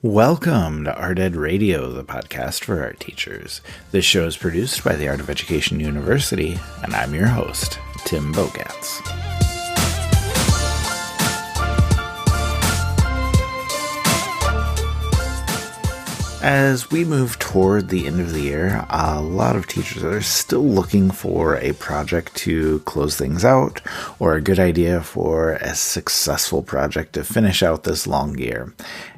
Welcome to Art Ed Radio, the podcast for art teachers. This show is produced by the Art of Education University, and I'm your host, Tim Bogatz. As we move toward the end of the year, a lot of teachers are still looking for a project to close things out or a good idea for a successful project to finish out this long year.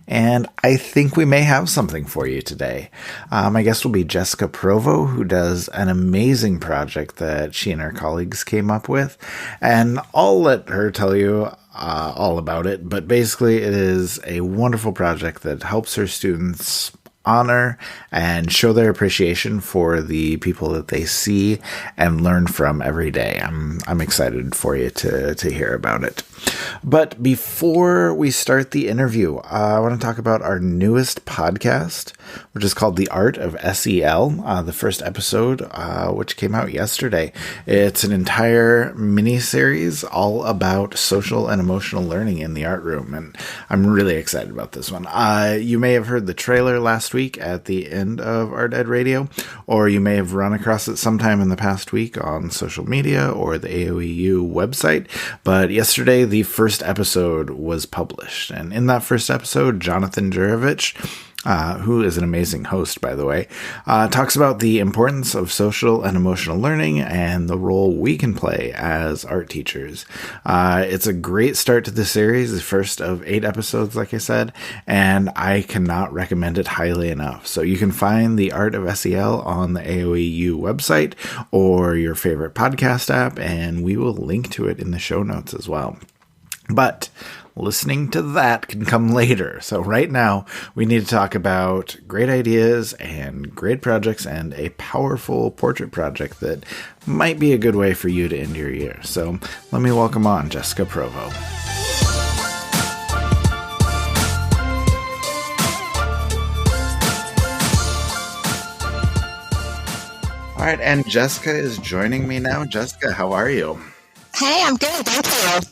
And I think we may have something for you today. My guest will be Jessica Provow, who does an amazing project that she and her colleagues came up with. And I'll let her tell you all about it. But basically, it is a wonderful project that helps her students honor and show their appreciation for the people that they see and learn from every day. I'm excited for you to hear about it. But before we start the interview, I want to talk about our newest podcast, which is called The Art of SEL, the first episode, which came out yesterday. It's an entire mini-series all about social and emotional learning in the art room, and I'm really excited about this one. You may have heard the trailer last week at the end of Art Ed Radio, or you may have run across it sometime in the past week on social media or the AOEU website, but yesterday the first episode was published, and in that first episode, Jonathan Jurovich, who is an amazing host, by the way, talks about the importance of social and emotional learning and the role we can play as art teachers. It's a great start to the series, the first of 8 episodes, like I said, and I cannot recommend it highly enough. So you can find The Art of SEL on the AOEU website or your favorite podcast app, and we will link to it in the show notes as well. But listening to that can come later. So right now, we need to talk about great ideas and great projects and a powerful portrait project that might be a good way for you to end your year. So let me welcome on Jessica Provow. All right, and Jessica is joining me now. Jessica, how are you? Hey, I'm good. Thank you.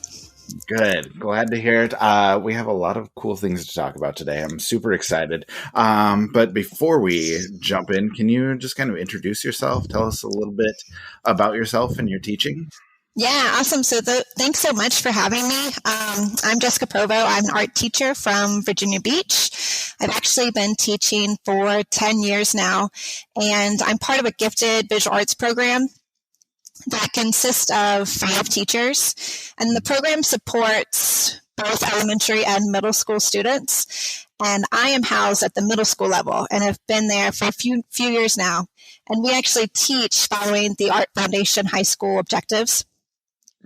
Good. Glad to hear it. We have a lot of cool things to talk about today. I'm super excited. But before we jump in, can you just kind of introduce yourself? Tell us a little bit about yourself and your teaching. Yeah, awesome. So thanks so much for having me. I'm Jessica Provow. I'm an art teacher from Virginia Beach. I've actually been teaching for 10 years now, and I'm part of a gifted visual arts program that consists of 5 teachers, and the program supports both elementary and middle school students. And I am housed at the middle school level and have been there for a few years now. And we actually teach following the Art Foundation high school objectives.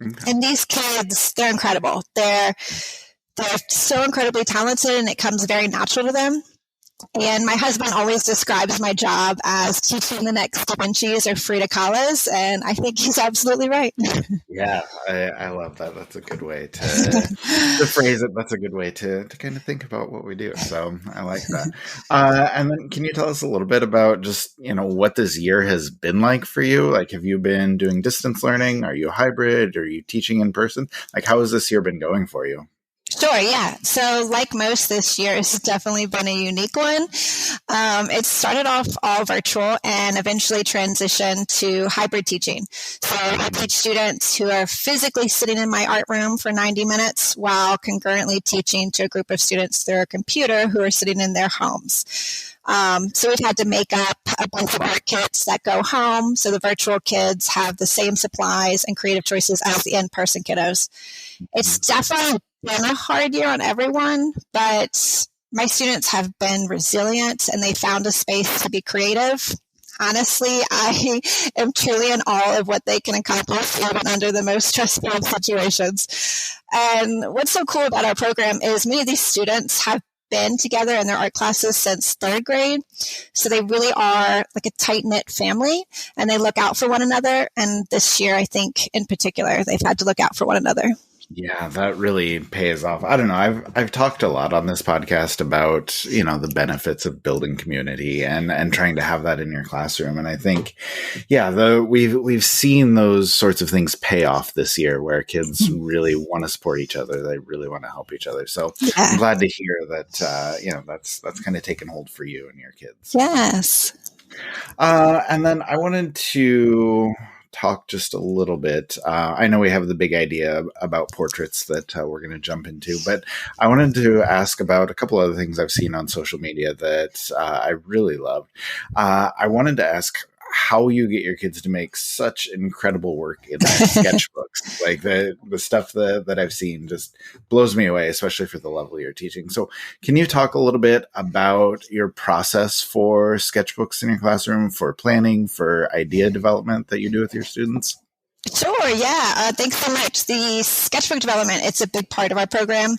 Okay. And these kids, they're incredible. They're so incredibly talented, and it comes very natural to them. And my husband always describes my job as teaching the next Da Vinci's or Frida Kahlos, and I think he's absolutely right. Yeah, I love that. That's a good way to phrase it. That's a good way to kind of think about what we do. So I like that. And then can you tell us a little bit about just, what this year has been like for you? Like, have you been doing distance learning? Are you a hybrid? Are you teaching in person? Like, how has this year been going for you? Sure, yeah. So like most, this year has definitely been a unique one. It started off all virtual and eventually transitioned to hybrid teaching. So I teach students who are physically sitting in my art room for 90 minutes while concurrently teaching to a group of students through a computer who are sitting in their homes. So we've had to make up a bunch of art kits that go home so the virtual kids have the same supplies and creative choices as the in-person kiddos. It's definitely been a hard year on everyone, but my students have been resilient and they found a space to be creative. Honestly, I am truly in awe of what they can accomplish even under the most stressful situations. And what's so cool about our program is many of these students have been together in their art classes since 3rd grade. So they really are like a tight-knit family, and they look out for one another. And this year, I think in particular, they've had to look out for one another. Yeah, that really pays off. I don't know. I've talked a lot on this podcast about, the benefits of building community and trying to have that in your classroom. And I think, yeah, we've seen those sorts of things pay off this year where kids really want to support each other. They really want to help each other. So I'm Yeah. glad to hear that that's kind of taken hold for you and your kids. Yes. And then I wanted to talk just a little bit. I know we have the big idea about portraits that we're going to jump into, but I wanted to ask about a couple other things I've seen on social media that I really loved. I wanted to ask how you get your kids to make such incredible work in their sketchbooks. Like the stuff that I've seen just blows me away, especially for the level you're teaching. So can you talk a little bit about your process for sketchbooks in your classroom, for planning, for idea development that you do with your students? Sure, yeah. Thanks so much. The sketchbook development, it's a big part of our program.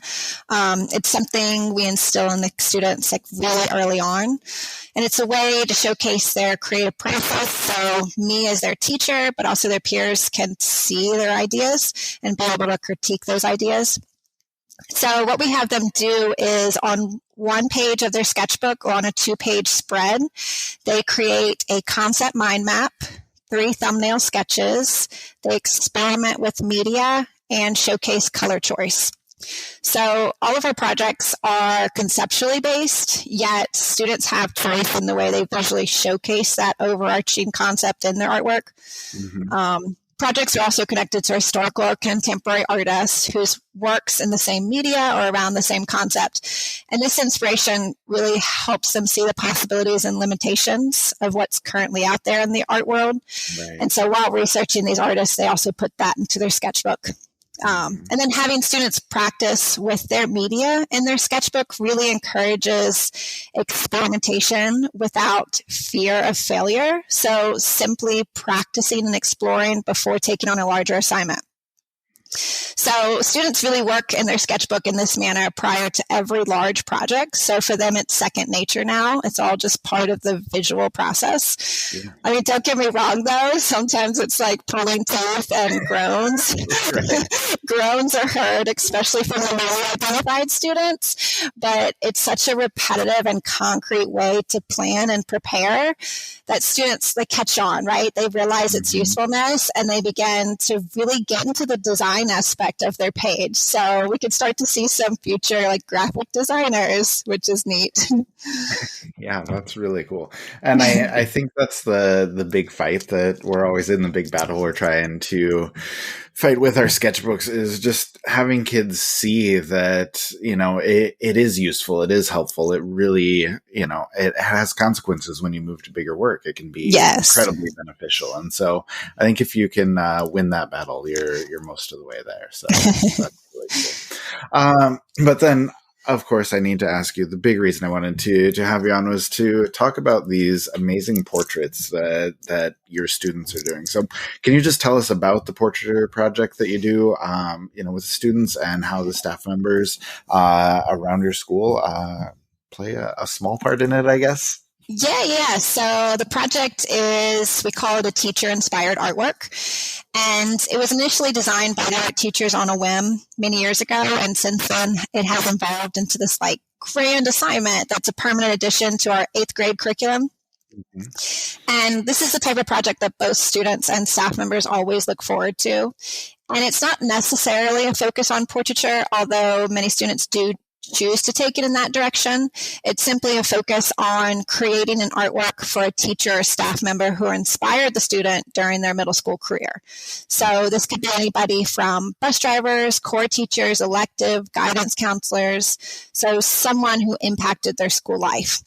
It's something we instill in the students like really early on. And it's a way to showcase their creative process. So me as their teacher, but also their peers can see their ideas and be able to critique those ideas. So what we have them do is on one page of their sketchbook or on a 2-page spread, they create a concept mind map, 3 thumbnail sketches. They experiment with media and showcase color choice. So all of our projects are conceptually based, yet students have choice in the way they visually showcase that overarching concept in their artwork. Mm-hmm. Projects are also connected to historical or contemporary artists whose works in the same media or around the same concept. And this inspiration really helps them see the possibilities and limitations of what's currently out there in the art world. Right. And so while researching these artists, they also put that into their sketchbook. And then having students practice with their media in their sketchbook really encourages experimentation without fear of failure. So simply practicing and exploring before taking on a larger assignment. So students really work in their sketchbook in this manner prior to every large project. So for them, it's second nature now. It's all just part of the visual process. Yeah. I mean, don't get me wrong, though. Sometimes it's like pulling teeth and groans. Groans are heard, especially from the newly identified students. But it's such a repetitive and concrete way to plan and prepare that students, they catch on, right? They realize its usefulness and they begin to really get into the design aspect of their page. So we could start to see some future like graphic designers, which is neat. Yeah, that's really cool. And I think that's the big fight that we're always in, the big battle we're trying to fight with our sketchbooks, is just having kids see that, it is useful. It is helpful. It really, it has consequences when you move to bigger work. It can be incredibly beneficial. And so I think if you can win that battle, you're most of the way there. So that's really cool. But then, of course, I need to ask you, the big reason I wanted to have you on was to talk about these amazing portraits that your students are doing. So can you just tell us about the portraiture project that you do, with students, and how the staff members around your school play a small part in it, I guess? Yeah. So the project is, we call it a teacher-inspired artwork. And it was initially designed by art teachers on a whim many years ago. And since then, it has evolved into this like grand assignment that's a permanent addition to our 8th grade curriculum. Mm-hmm. And this is the type of project that both students and staff members always look forward to. And it's not necessarily a focus on portraiture, although many students do choose to take it in that direction. It's simply a focus on creating an artwork for a teacher or staff member who inspired the student during their middle school career. So this could be anybody from bus drivers, core teachers, elective, guidance counselors, so someone who impacted their school life.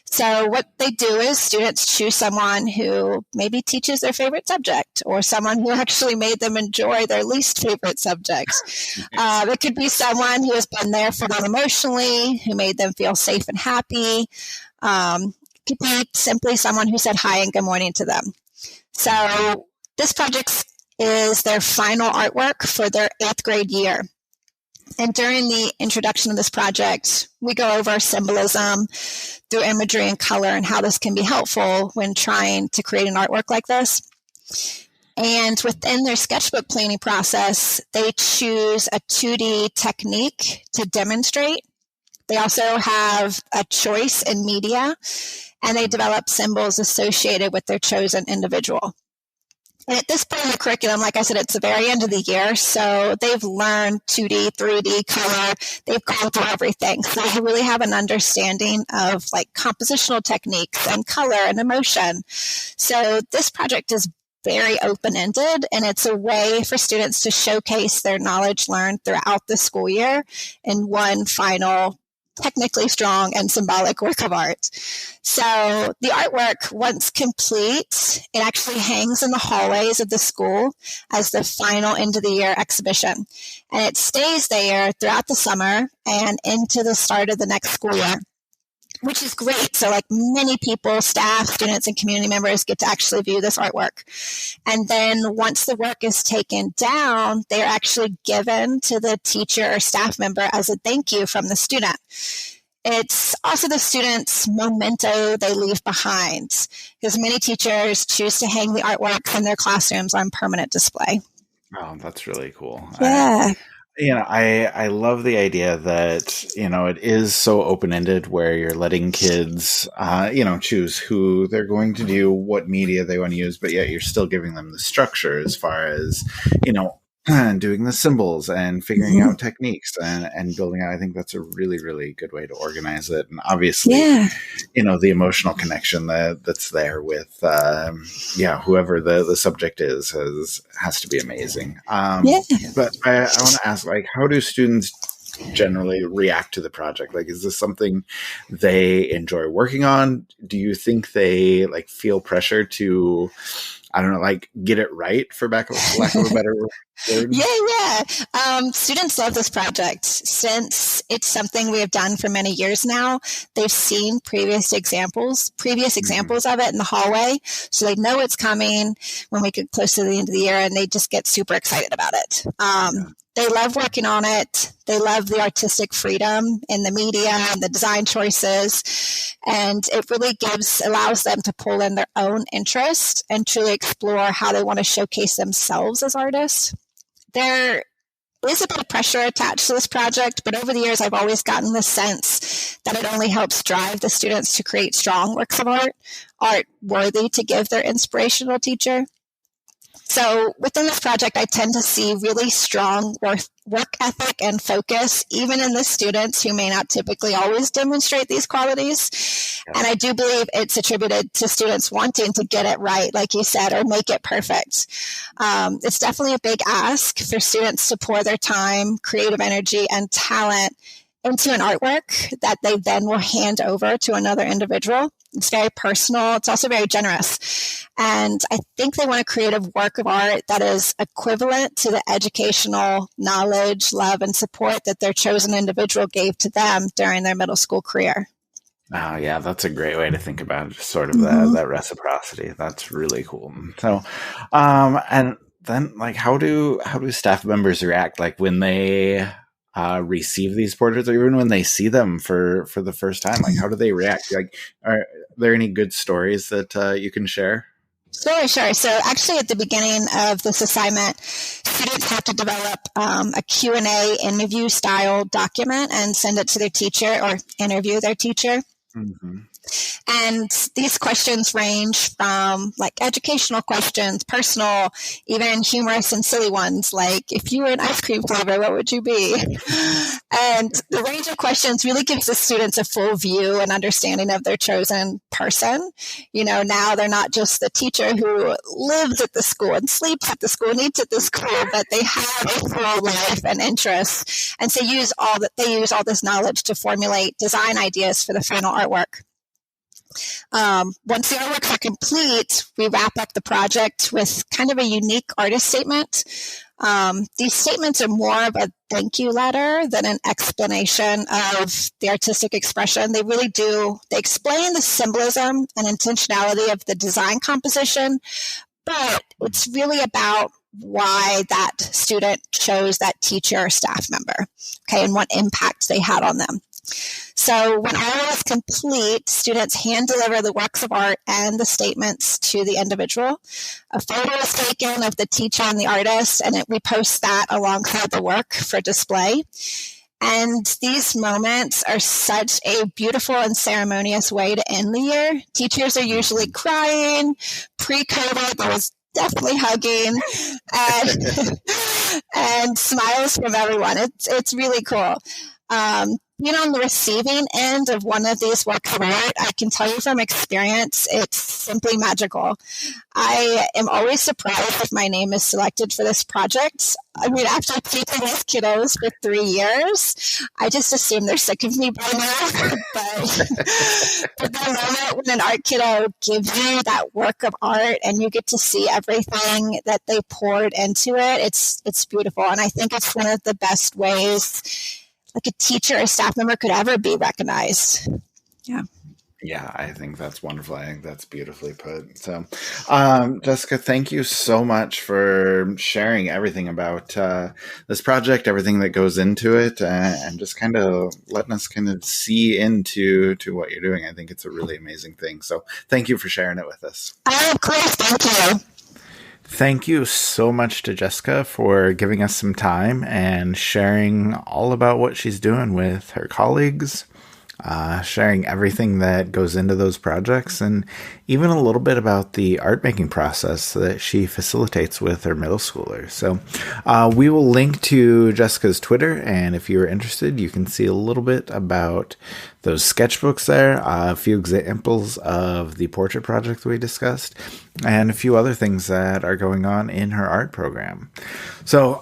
So what they do is students choose someone who maybe teaches their favorite subject, or someone who actually made them enjoy their least favorite subjects. It could be someone who has been there for them emotionally, who made them feel safe and happy. It could be simply someone who said hi and good morning to them. So this project is their final artwork for their 8th grade year. And during the introduction of this project, we go over symbolism through imagery and color and how this can be helpful when trying to create an artwork like this. And within their sketchbook planning process, they choose a 2D technique to demonstrate. They also have a choice in media, and they develop symbols associated with their chosen individual. And at this point in the curriculum, like I said, it's the very end of the year, so they've learned 2D, 3D, color. They've gone through everything. So they really have an understanding of like compositional techniques and color and emotion. So this project is very open-ended, and it's a way for students to showcase their knowledge learned throughout the school year in one final technically strong and symbolic work of art. So the artwork, once complete, it actually hangs in the hallways of the school as the final end of the year exhibition. And it stays there throughout the summer and into the start of the next school year, which is great. So like many people, staff, students, and community members get to actually view this artwork. And then once the work is taken down, they're actually given to the teacher or staff member as a thank you from the student. It's also the student's memento they leave behind, because many teachers choose to hang the artwork in their classrooms on permanent display. Oh, that's really cool. Yeah. I love the idea that, it is so open-ended where you're letting kids, choose who they're going to do, what media they want to use, but yet you're still giving them the structure as far as, doing the symbols and figuring out techniques and building out. I think that's a really, really good way to organize it. And obviously, the emotional connection that's there with, whoever the subject has to be amazing. But I want to ask, like, how do students generally react to the project? Like, is this something they enjoy working on? Do you think they feel pressure to, I don't know, get it right, for lack of a better word? Students love this project since it's something we have done for many years now. They've seen previous examples of it in the hallway, so they know it's coming when we get close to the end of the year, and they just get super excited about it. They love working on it. They love the artistic freedom in the media and the design choices. And it really allows them to pull in their own interest and truly explore how they want to showcase themselves as artists. There is a bit of pressure attached to this project, but over the years, I've always gotten the sense that it only helps drive the students to create strong works of art worthy to give their inspirational teacher. So within this project, I tend to see really strong work ethic and focus, even in the students who may not typically always demonstrate these qualities. And I do believe it's attributed to students wanting to get it right, like you said, or make it perfect. It's definitely a big ask for students to pour their time, creative energy, and talent into an artwork that they then will hand over to another individual. It's very personal. It's also very generous. And I think they want to create a work of art that is equivalent to the educational knowledge, love, and support that their chosen individual gave to them during their middle school career. Oh, yeah, that's a great way to think about it, sort of that reciprocity. That's really cool. So, and then, how do staff members react, when they receive these portraits, or even when they see them for the first time? How do they react? Are there any good stories that you can share? Sure. So actually at the beginning of this assignment, students have to develop a Q&A interview style document and send it to their teacher, or interview their teacher. Mm-hmm. And these questions range from educational questions, personal, even humorous and silly ones, like if you were an ice cream flavor, what would you be? And the range of questions really gives the students a full view and understanding of their chosen person. Now they're not just the teacher who lives at the school and sleeps at the school and eats at the school, but they have a full life and interests. And so they use all this knowledge to formulate design ideas for the final artwork. Once the artworks are complete, we wrap up the project with kind of a unique artist statement. These statements are more of a thank you letter than an explanation of the artistic expression. They explain the symbolism and intentionality of the design composition, but it's really about why that student chose that teacher or staff member, and what impact they had on them. So when all is complete, students hand deliver the works of art and the statements to the individual. A photo is taken of the teacher and the artist, and we post that alongside the work for display. And these moments are such a beautiful and ceremonious way to end the year. Teachers are usually crying. Pre-COVID, there was definitely hugging and smiles from everyone. It's really cool. Being on the receiving end of one of these works of art, I can tell you from experience, it's simply magical. I am always surprised if my name is selected for this project. I mean, after teaching these kiddos for 3 years, I just assume they're sick of me by now. But the moment when an art kiddo gives you that work of art and you get to see everything that they poured into it, it's beautiful. And I think it's one of the best ways like a teacher or staff member could ever be recognized. Yeah. Yeah, I think that's wonderful. I think that's beautifully put. So, Jessica, thank you so much for sharing everything about this project, everything that goes into it, and just kind of letting us kind of see into what you're doing. I think it's a really amazing thing. So thank you for sharing it with us. Oh, of course. Thank you. Thank you so much to Jessica for giving us some time and sharing all about what she's doing with her colleagues, sharing everything that goes into those projects, and even a little bit about the art making process that she facilitates with her middle schoolers. So we will link to Jessica's Twitter, and if you're interested, you can see a little bit about those sketchbooks there, a few examples of the portrait project we discussed, and a few other things that are going on in her art program. So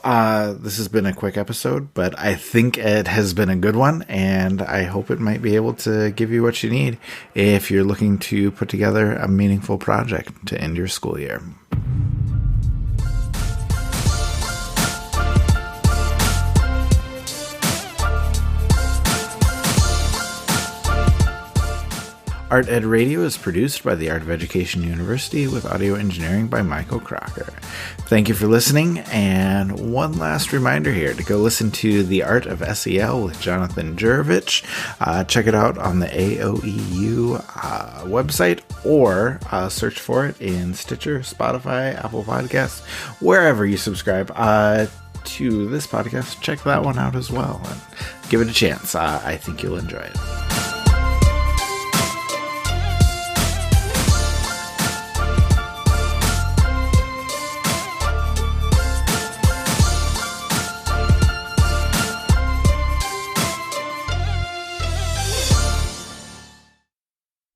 this has been a quick episode, but I think it has been a good one, and I hope it might be able to give you what you need if you're looking to put together a meaningful project to end your school year. Art Ed Radio is produced by the Art of Education University with audio engineering by Michael Crocker. Thank you for listening, and one last reminder here to go listen to The Art of SEL with Jonathan Jurovich. Check it out on the AOEU website, or search for it in Stitcher, Spotify, Apple Podcasts, wherever you subscribe to this podcast. Check that one out as well and give it a chance. I think you'll enjoy it.